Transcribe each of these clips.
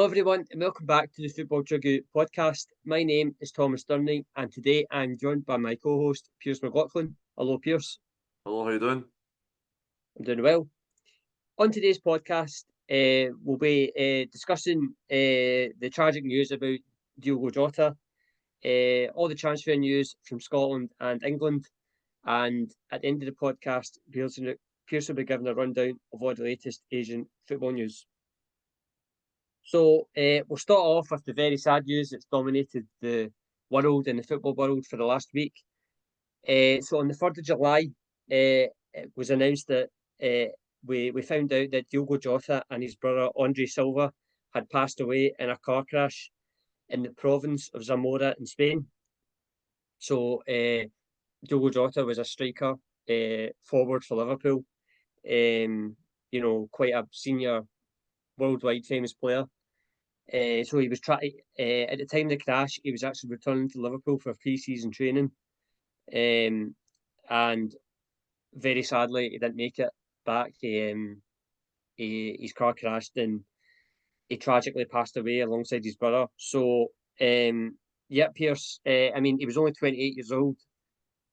Hello everyone and welcome back to the Football Chuggu Podcast. My name is Thomas Durning and today I'm joined by my co-host Pearse McLaughlin. Hello Pearse. Hello, how you doing? I'm doing well. On today's podcast, we'll be discussing the tragic news about Diogo Jota, all the transfer news from Scotland and England, and at the end of the podcast, Pearse will be giving a rundown of all the latest Asian football news. So we'll start off with the very sad news that's dominated the world and the football world for the last week. So on the 3rd of July, it was announced that we found out that Diogo Jota and his brother Andre Silva had passed away in a car crash in the province of Zamora in Spain. So Diogo Jota was a striker, forward for Liverpool. Quite a senior, worldwide famous player. So he was trying at the time of the crash. He was actually returning to Liverpool for pre-season training, and very sadly he didn't make it back. His car crashed and he tragically passed away alongside his brother. So Pearse. He was only 28 years old.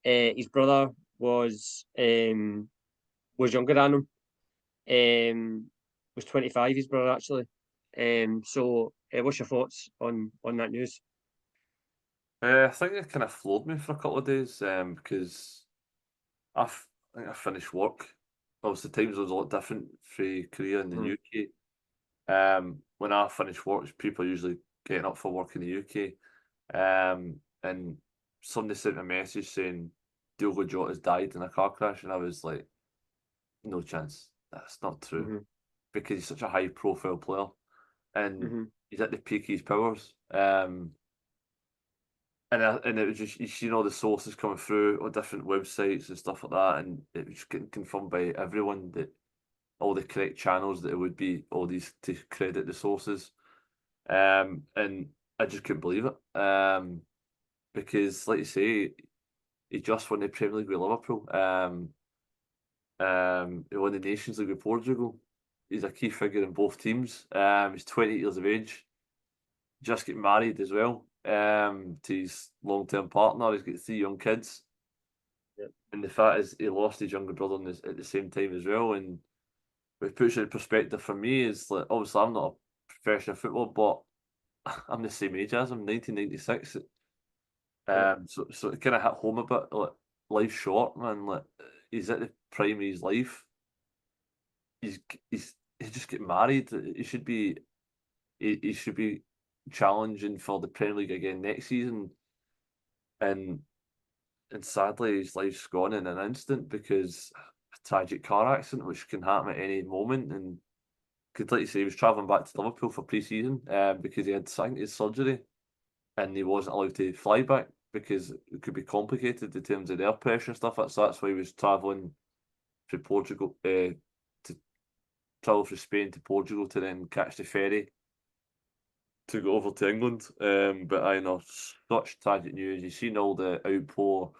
His brother was younger than him. Was 25. His brother actually. What's your thoughts on that news? I think it kind of floored me for a couple of days because I think I finished work. Obviously, times was a lot different for Korea and the UK. When I finished work, people are usually getting up for work in the UK. And somebody sent me a message saying Diogo Jota has died in a car crash, and I was like, no chance. That's not true. Because he's such a high-profile player. And he's at the peak of his powers. And it was just, you seen all the sources coming through on different websites and stuff like that, and it was getting confirmed by everyone that all the correct channels that it would be all these to credit the sources. And I just couldn't believe it. Because, like you say, he just won the Premier League with Liverpool. He won the Nations League with Portugal. He's a key figure in both teams. He's 28 years of age. Just got married as well to his long-term partner. He's got 3 young kids. Yep. And the fact is he lost his younger brother at the same time as well. And what puts it in perspective for me is, like, obviously I'm not a professional footballer, but I'm the same age as him, 1996. So it kind of hit home a bit. Like, life's short, man. Like, he's at the prime of his life. He's just get married. He should be challenging for the Premier League again next season. And sadly his life's gone in an instant because a tragic car accident which can happen at any moment. And could, like you say, he was travelling back to Liverpool for pre-season because he had his surgery and he wasn't allowed to fly back because it could be complicated in terms of air pressure and stuff. So that's why he was travelling to Portugal to travel from Spain to Portugal to then catch the ferry to go over to England. But I know such tragic news. You've seen all the outpour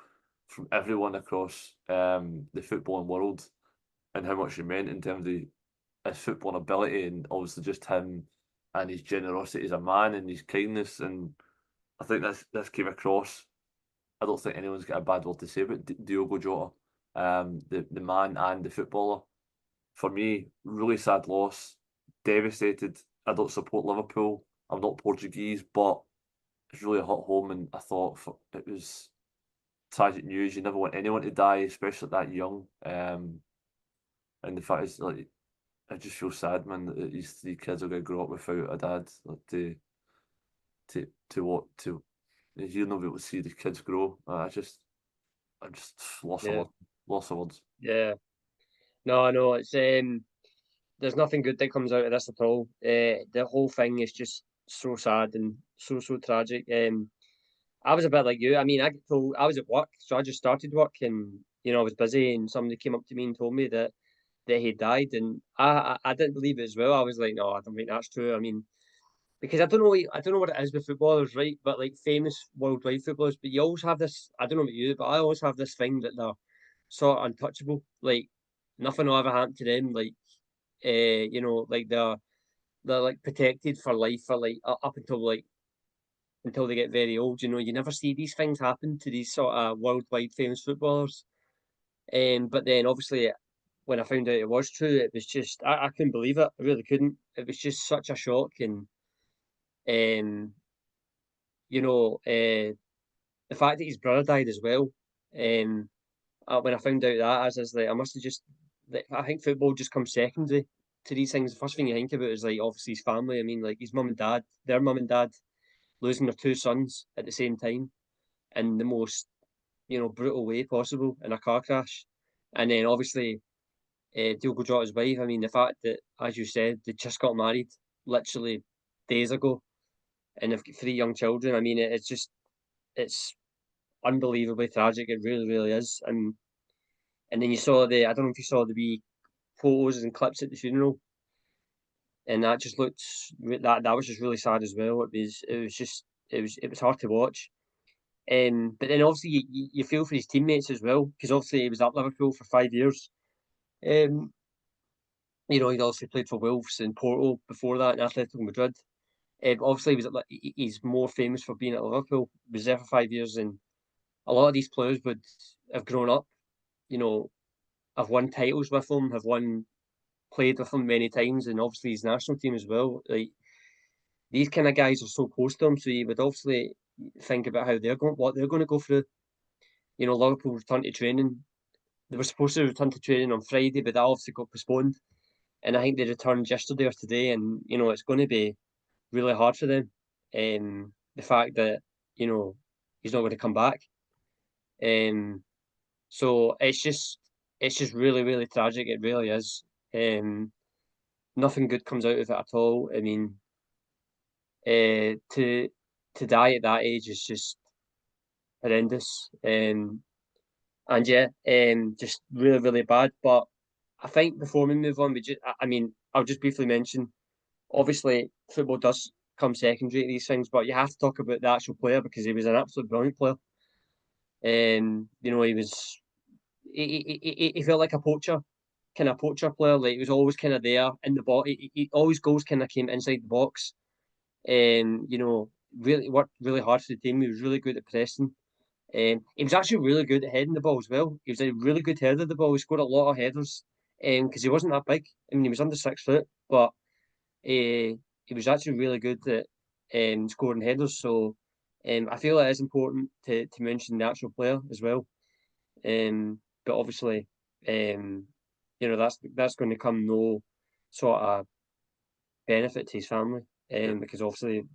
from everyone across the footballing world and how much it meant in terms of his footballing ability, and obviously just him and his generosity as a man and his kindness. And I think this came across. I don't think anyone's got a bad word to say about Diogo Jota, the man and the footballer. For me, really sad loss, devastated. I don't support Liverpool. I'm not Portuguese, but it's really hit home, and I thought it was tragic news. You never want anyone to die, especially that young. And the fact is, like, I just feel sad, man, that these 3 kids are going to grow up without a dad, like, to you know, be able to see the kids grow. I'm just lost of words. Lost of words. Yeah. No, I know it's there's nothing good that comes out of this at all. The whole thing is just so sad and so tragic. I was a bit like you. I mean, I was at work, so I just started work, and I was busy, and somebody came up to me and told me that he died, and I didn't believe it as well. I was like, no, I don't think that's true. I mean, because I don't know what it is with footballers, right? But like famous worldwide footballers, but you always have this. I don't know about you, but I always have this thing that they're sort of untouchable. Like nothing will ever happen to them. Like like they're like protected for life for like up until they get very old. You never see these things happen to these sort of worldwide famous footballers. But then obviously when I found out it was true, it was just I couldn't believe it. I really couldn't. It was just such a shock, and um, the fact that his brother died as well. Um, when I found out that, as is like I must have just. I think football just comes secondary to these things. The first thing you think about is like obviously his family. I mean, like his mum and dad, their mum and dad, losing their two sons at the same time in the most brutal way possible in a car crash, and then obviously Diogo Jota's wife. I mean, the fact that, as you said, they just got married literally days ago, and they've got three young children. I mean, it's unbelievably tragic. It really, really is. And then you saw I don't know if you saw the wee photos and clips at the funeral, and that just looked that was just really sad as well. It was hard to watch. But then obviously you feel for his teammates as well, because obviously he was at Liverpool for 5 years. Um, he'd also played for Wolves and Porto before that, and Atletico Madrid. Obviously, he's more famous for being at Liverpool. He was there for 5 years, and a lot of these players would have grown up, you know, have won titles with him, played with him many times, and obviously his national team as well. Like these kind of guys are so close to him, so you would obviously think about what they're going to go through. Liverpool returned to training. They were supposed to return to training on Friday, but that obviously got postponed. And I think they returned yesterday or today, and it's going to be really hard for them. The fact that he's not going to come back. So it's just really really tragic. It really is. Nothing good comes out of it at all. I mean, to die at that age is just horrendous. And yeah, just really really bad. But I think before we move on, I mean, I'll just briefly mention. Obviously, football does come secondary to these things, but you have to talk about the actual player because he was an absolute brilliant player. He felt like a poacher player. Like he was always kind of there in the box. All his goals kind of came inside the box. Really worked really hard for the team. He was really good at pressing. He was actually really good at heading the ball as well. He was a really good header of the ball. He scored a lot of headers. Because he wasn't that big. I mean, he was under 6 foot, but he was actually really good at scoring headers. So I feel it is important to mention the actual player as well. But obviously, that's going to come no sort of benefit to his family. Because obviously,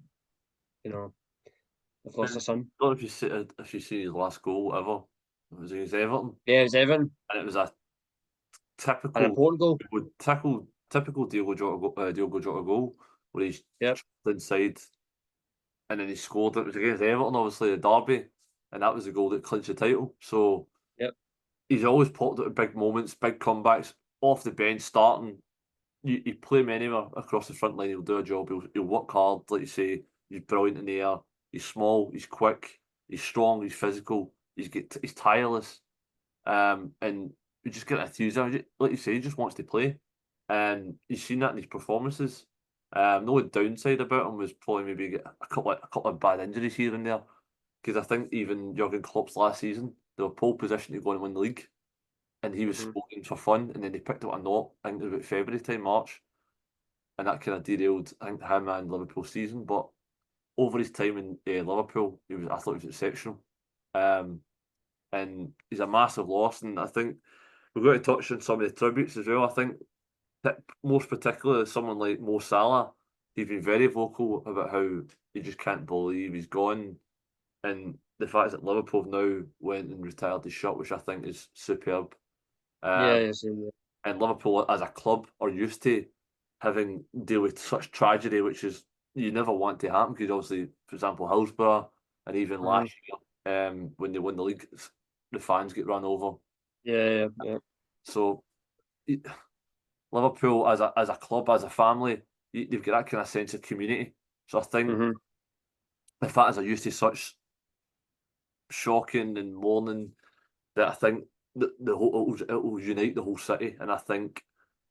you know, they've lost a son. I don't know if you see his last goal ever. It was against Everton, Yeah, it was Everton and it was a and in typical, Portugal. typical Diogo Jota goal where he's Yep. inside, and then he scored. It was against Everton, obviously the derby, and that was the goal that clinched the title. So Yep. he's always popped out at big moments, big comebacks off the bench, starting. You play him anywhere across the front line, he'll do a job. He'll work hard, like you say. He's brilliant in the air. He's small. He's quick. He's strong. He's physical. He's tireless. And you just get enthusiasm. Like you say, he just wants to play, and you've seen that in his performances. The only downside about him was probably maybe get a couple of bad injuries here and there. Because I think even Jurgen Klopp's last season, they were pole position to go and win the league, and he was Mhm. spoken for fun, and then he picked up a knock. I think it was about February time, March, and that kind of derailed I think him and Liverpool's season. But over his time in Liverpool, I thought he was exceptional. Um, and he's a massive loss. And I think we've got to touch on some of the tributes as well. I think that most particularly someone like Mo Salah, he's been very vocal about how he just can't believe he's gone, and the fact that Liverpool have now went and retired his shirt, which I think is superb. Yeah, Um, yeah, same, yeah. and Liverpool as a club are used to having deal with such tragedy, which is you never want to happen because obviously, for example, Hillsborough and even Mhm. last year, when they win the league, the fans get run over. Yeah, yeah, yeah. So Liverpool as a club, as a family, they've got that kind of sense of community. So I think Mhm. the fact are used to such shocking and mourning that I think the whole it will unite the whole city, and I think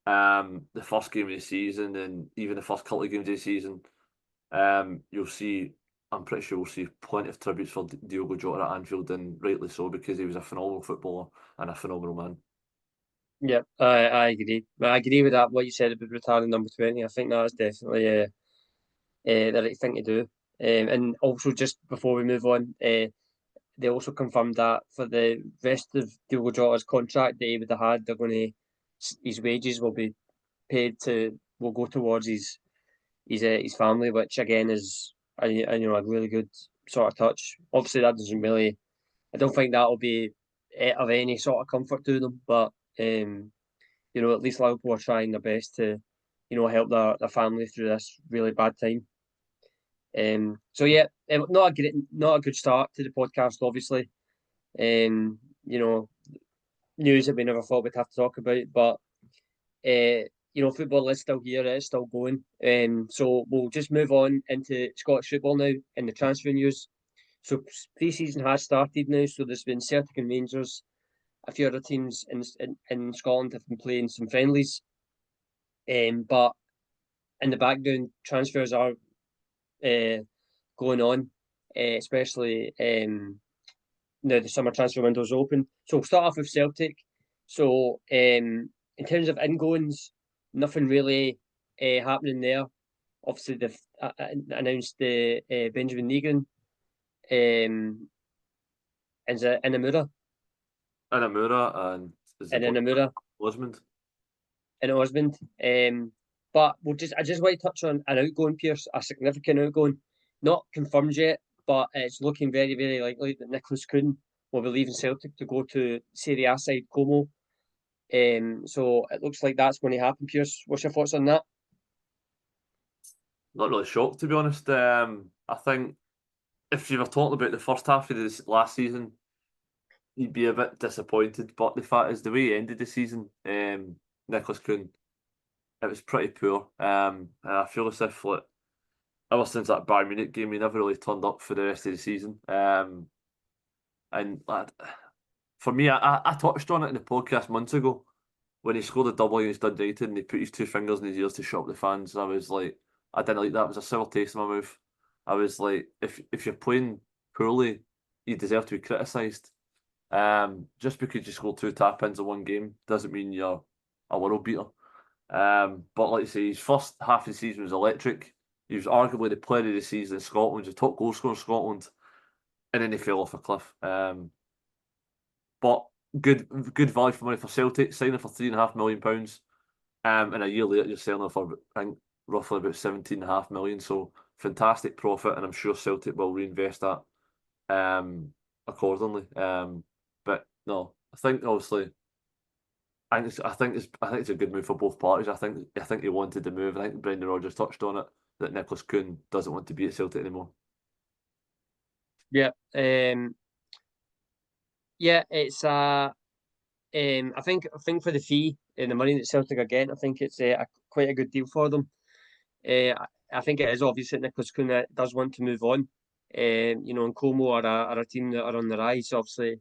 the first game of the season and even the first couple of games of the season, you'll see, I'm pretty sure we'll see plenty of tributes for Diogo Jota at Anfield, and rightly so, because he was a phenomenal footballer and a phenomenal man. Yeah, I agree. I agree with that. What you said about retiring number 20, I think that's definitely the right thing to do. And also, just before we move on, they also confirmed that for the rest of Diogo Jota's contract that he would have had, his wages will go towards his family, which again is a really good sort of touch. Obviously, that doesn't really. I don't think that will be of any sort of comfort to them, but at least Liverpool are trying their best to, help their family through this really bad time. So yeah, not a good start to the podcast, obviously. News that we never thought we'd have to talk about, but football is still here, it's still going. So we'll just move on into Scottish football now and the transfer news. So pre-season has started now, so there's been Celtic and Rangers. A few other teams in Scotland have been playing some friendlies. But in the background, transfers are going on, especially now the summer transfer window is open. So we'll start off with Celtic. So in terms of ingoings, nothing really happening there. Obviously, they've announced the Benjamin Negrin in Inamura. Inamura and Osmond. In Osmond. But I just want to touch on an outgoing, Pearse, a significant outgoing. Not confirmed yet, but it's looking very, very likely that Nicholas Kuhn will be leaving Celtic to go to Serie A side Como. So it looks like that's going to happen, Pearse. What's your thoughts on that? Not really shocked, to be honest. I think if you were talking about the first half of this last season, you'd be a bit disappointed. But the fact is, the way he ended the season, Nicholas Kuhn, it was pretty poor. And I feel as if, like, ever since that Bayern Munich game, he never really turned up for the rest of the season. And for me, I touched on it in the podcast months ago when he scored a double against Dundee United and he put his two fingers in his ears to shut up the fans. I was like, I didn't like that. It was a sour taste in my mouth. I was like, if you're playing poorly, you deserve to be criticised. Just because you scored two tap-ins in one game doesn't mean you're a world beater. But like I say, his first half of the season was electric. He was arguably the player of the season in Scotland, the top goal scorer in Scotland, and then he fell off a cliff. But good value for money for Celtic, signing for £3.5 million. And a year later, you're selling her for, I think, roughly about 17.5 million. So fantastic profit, and I'm sure Celtic will reinvest that accordingly. But no, I think obviously, I think it's a good move for both parties. I think he wanted the move. I think Brendan Rodgers touched on it, that Nicholas Kuhn doesn't want to be at Celtic anymore. Yeah, it's I think for the fee and the money that Celtic are getting, I think it's quite a good deal for them. I think it is obvious that Nicholas Kuhn does want to move on. And Como are a team that are on the rise. Obviously,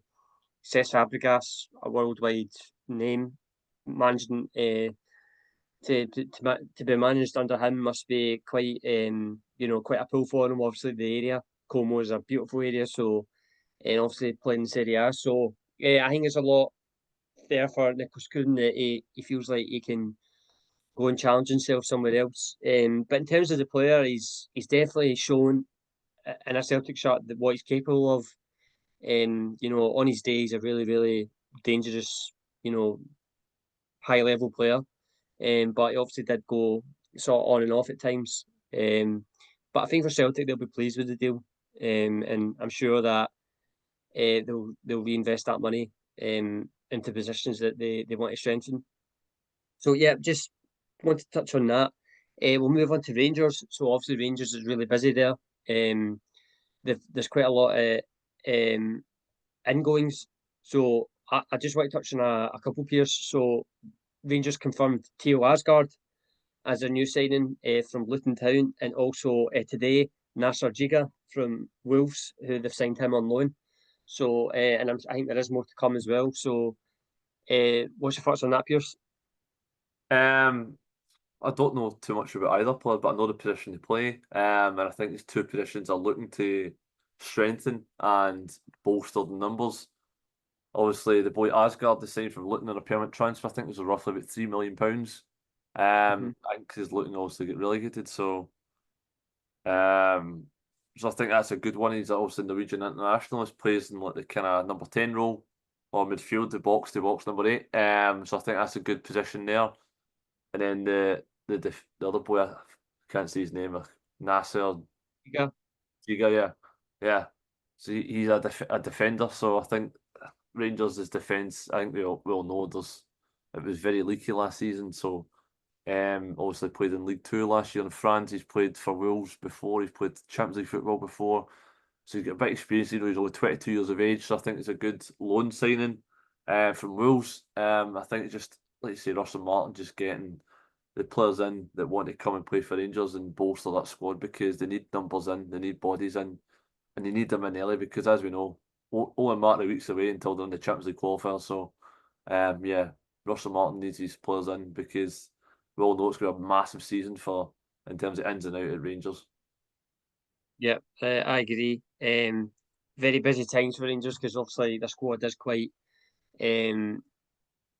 Cesc Fabregas, a worldwide name, managing to be managed under him must be quite quite a pull for him. Obviously, the area Como is a beautiful area, so and obviously playing in Serie A. So I think it's a lot there for Nicholas Kuhn that he feels like he can go and challenge himself somewhere else. But in terms of the player, he's definitely shown in a Celtic shirt what he's capable of. On his day, he's a really, really dangerous, high level player. But he obviously did go sort of on and off at times. But I think for Celtic, they'll be pleased with the deal. And I'm sure that they'll reinvest that money into positions that they want to strengthen. So yeah, just want to touch on that. We'll move on to Rangers. So obviously Rangers is really busy there. There's quite a lot of ingoings. So I just want to touch on a couple players. So Rangers confirmed Theo Asgard as a new signing from Luton Town, and also today Nasser Jiga from Wolves, who they've signed him on loan. So and I think there is more to come as well. So what's your thoughts on that, Pearse? I don't know too much about either player, but I know the position they play. And I think these two positions are looking to strengthen and bolster the numbers. Obviously, the boy Asgard decided from looking at a permanent transfer. I think it was roughly about £3 million. I think he's looking obviously to get relegated. So I think that's a good one. He's obviously Norwegian international. He plays in like the kind of number 10 role or midfield, the box to box number 8. So I think that's a good position there. And then the other boy, I can't see his name, Nasser Yeah. Giga, yeah. So he's a defender. So I think Rangers' defence, I think we all know it was very leaky last season. So obviously played in League Two last year in France. He's played for Wolves before. He's played Champions League football before. So he's got a bit of experience. He's only 22 years of age. So I think it's a good loan signing from Wolves. I think it's just, like you say, Russell Martin just getting the players in that want to come and play for Rangers and bolster that squad because they need numbers in, they need bodies in, and they need them in early because, as we know, only a matter of weeks away until they're in the Champions League qualifier. So, yeah, Russell Martin needs these players in because we all know it's going to be a massive season in terms of ins and out at Rangers. Yeah, I agree. Very busy times for Rangers because obviously the squad is quite,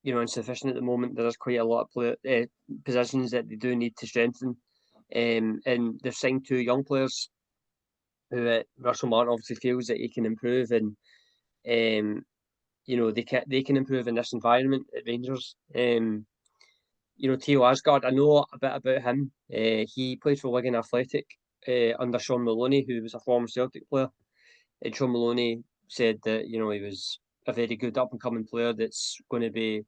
insufficient at the moment. There is quite a lot of positions that they do need to strengthen. And they've signed 2 young players who Russell Martin obviously feels that he can improve, and they can improve in this environment at Rangers. Theo Asgard, I know a bit about him. He played for Wigan Athletic under Sean Maloney, who was a former Celtic player. And Sean Maloney said that he was a very good up and coming player that's going to be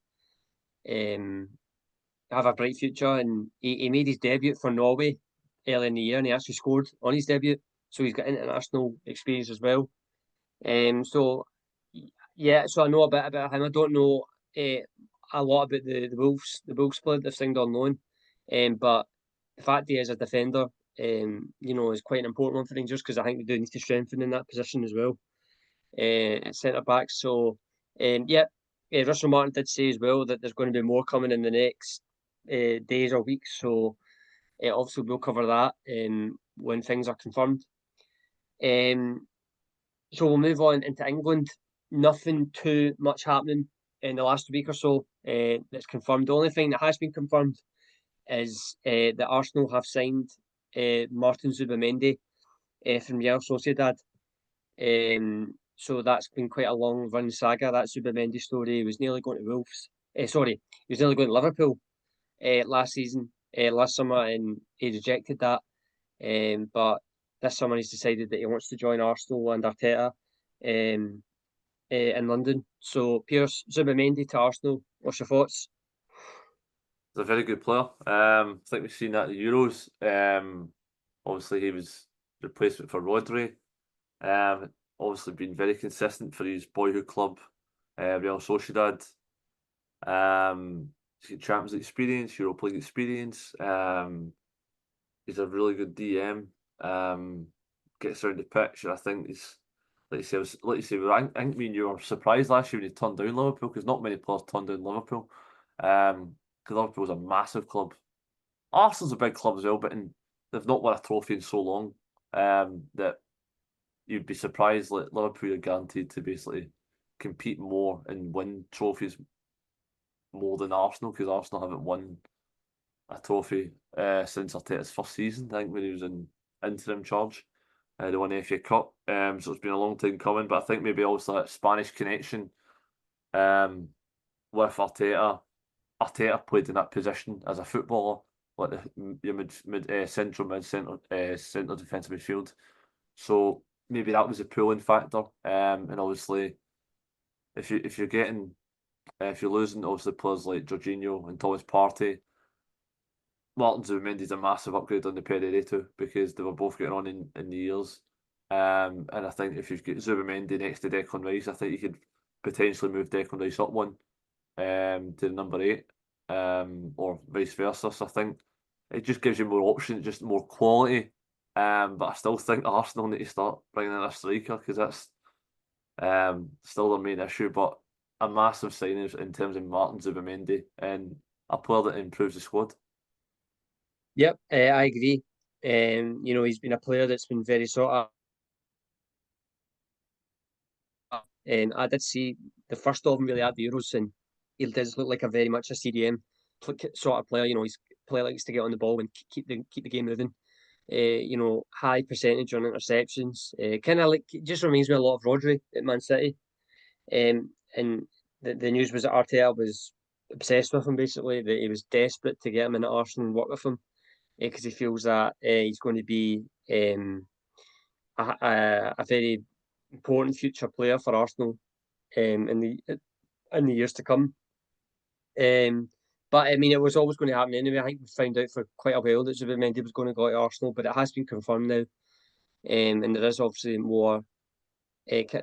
have a bright future. And he made his debut for Norway early in the year, and he actually scored on his debut. So he's got international experience as well. So I know a bit about him. I don't know a lot about the Wolves player they've signed on loan. But the fact he is a defender, is quite an important one for Rangers because I think they do need to strengthen in that position as well. At centre back. So, Russell Martin did say as well that there's going to be more coming in the next days or weeks. So, obviously we'll cover that when things are confirmed. So we'll move on into England. Nothing too much happening in the last week or so that's confirmed. The only thing that has been confirmed is that Arsenal have signed Martin Zubimendi from Real Sociedad. So that's been quite a long run saga. That Zubimendi story. He was nearly going to Wolves. He was nearly going to Liverpool last summer, and he rejected that. But this summer he's decided that he wants to join Arsenal and Arteta in London. So Pearse Zubimendi to Arsenal. What's your thoughts? He's a very good player. I think we've seen that at the Euros. Obviously, he was replacement for Rodri. Obviously, been very consistent for his boyhood club, Real Sociedad. He's got Champions League experience, Europa League experience. He's a really good DM. Gets around the pitch, and I think he's like you say. I think me and you were surprised last year when he turned down Liverpool because not many players turned down Liverpool. Because Liverpool's a massive club. Arsenal's a big club as well, but they've not won a trophy in so long that you'd be surprised that Liverpool are guaranteed to basically compete more and win trophies more than Arsenal because Arsenal haven't won a trophy since Arteta's first season. I think when he was in interim charge, they won the FA Cup. So it's been a long time coming, but I think maybe also that Spanish connection with Arteta. Arteta played in that position as a footballer, like the central defensive midfield. So maybe that was a pulling factor. And obviously, if you're losing obviously players like Jorginho and Thomas Partey, Martin Zubimendi's a massive upgrade on the Pereira because they were both getting on in the years. And I think if you've got Zubimendi next to Declan Rice, I think you could potentially move Declan Rice up one to the number 8, or vice versa. So I think it just gives you more options, just more quality. But I still think Arsenal need to start bringing in a striker because that's still their main issue. But a massive signing in terms of Martin Zubimendi, and a player that improves the squad. Yep, I agree. He's been a player that's been very sought after. I did see the first of them really at the Euros, and he does look like a very much a CDM sort of player. He's a player that likes to get on the ball and keep the game moving. High percentage on interceptions. Kind of like, just reminds me a lot of Rodri at Man City. And the news was that Arteta was obsessed with him, basically, that he was desperate to get him into Arsenal and work with him, because he feels that he's going to be a very important future player for Arsenal in the years to come. But I mean, it was always going to happen anyway. I think we found out for quite a while that Zubimendi was going to go to Arsenal, but it has been confirmed now. And there is obviously more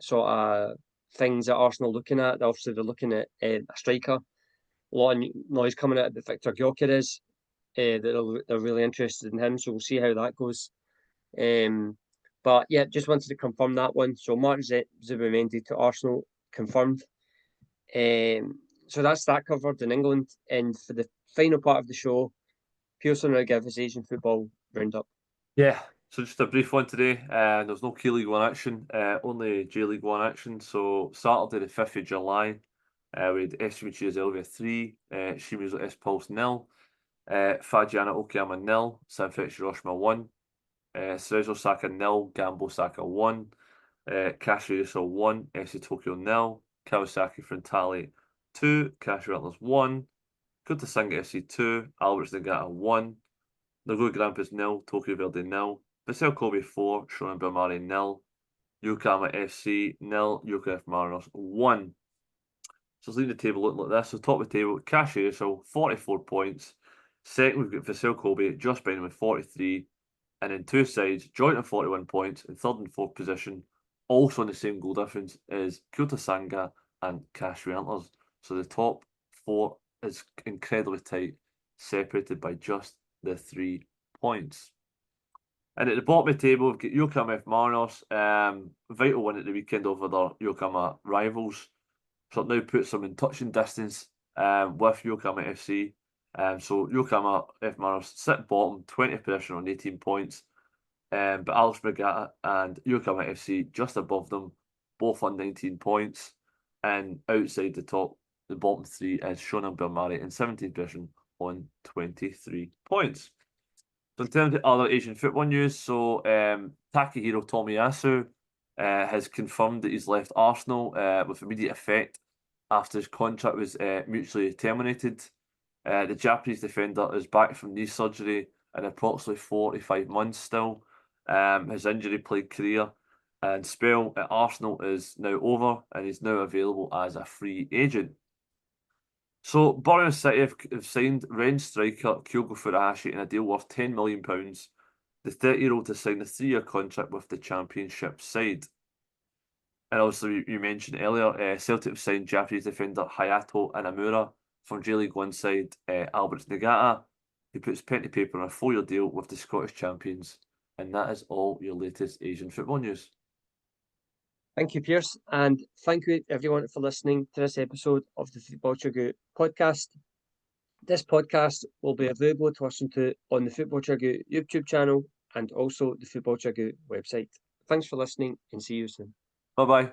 sort of things that Arsenal looking at. Obviously, they're looking at a striker. A lot of noise coming out that Victor Gyökeres. They're really interested in him, so we'll see how that goes. But yeah, just wanted to confirm that one. So Martin Zubimendi to Arsenal confirmed. So that's that covered in England. And for the final part of the show, Pearse will now give his Asian football roundup. Yeah, so just a brief one today. There's no Key League One action, only J League One action. So Saturday the 5th of July, we had Ep22 Zelvia 3, Shimizu S-Pulse 0, Fagiana Okayama 0, Sanfrecce Hiroshima 1, Cerezo Osaka 0, Gambo Osaka 1, Kashiwa Yuso 1, FC Tokyo 0, Kawasaki Frontale 2, Kashiwa Antlers 1, Kutasanga FC 2, Alberts Niigata 1, Nagoya Grampus 0, Tokyo Verde 0, Vissel Kobe 4, Shonan Bellmare 0, Yokohama FC 0, Yokohama F Marinos 1. So let's leave the table looking like this. So top of the table, Kashiwa Yuso 44 points. Second, we've got Vissel Kobe just behind him with 43. And then two sides, joint on 41 points in third and fourth position, also on the same goal difference, is Kyoto Sanga and Kashiwa Antlers. So the top four is incredibly tight, separated by just the 3 points. And at the bottom of the table, we've got Yokohama F Marinos, vital win at the weekend over their Yokohama rivals. So it now puts them in touching distance with Yokohama FC. So Yokohama F Marinos sit bottom, 20th position on 18 points. But Alex Brigata and Yokohama FC just above them, both on 19 points. And outside the bottom three is Shonan Bellmare in 17th position on 23 points. So in terms of other Asian football news, so Takahiro Tomiyasu has confirmed that he's left Arsenal with immediate effect after his contract was mutually terminated. The Japanese defender is back from knee surgery in approximately 45 months still. His injury-plagued career and spell at Arsenal is now over, and he's now available as a free agent. So Birmingham City have signed Rennes striker Kyogo Furuhashi in a deal worth £10 million. The 30-year-old has signed a 3-year contract with the Championship side. And also, you mentioned earlier, Celtic have signed Japanese defender Hayato Inamura from J League One side Alberts Niigata, who puts pen to paper on a 4-year deal with the Scottish champions. And that is all your latest Asian football news. Thank you, Pearse, and thank you everyone for listening to this episode of the Football Chuggu Podcast. This podcast will be available to listen to on the Football Chuggu YouTube channel and also the Football Chuggu website. Thanks for listening and see you soon. Bye-bye.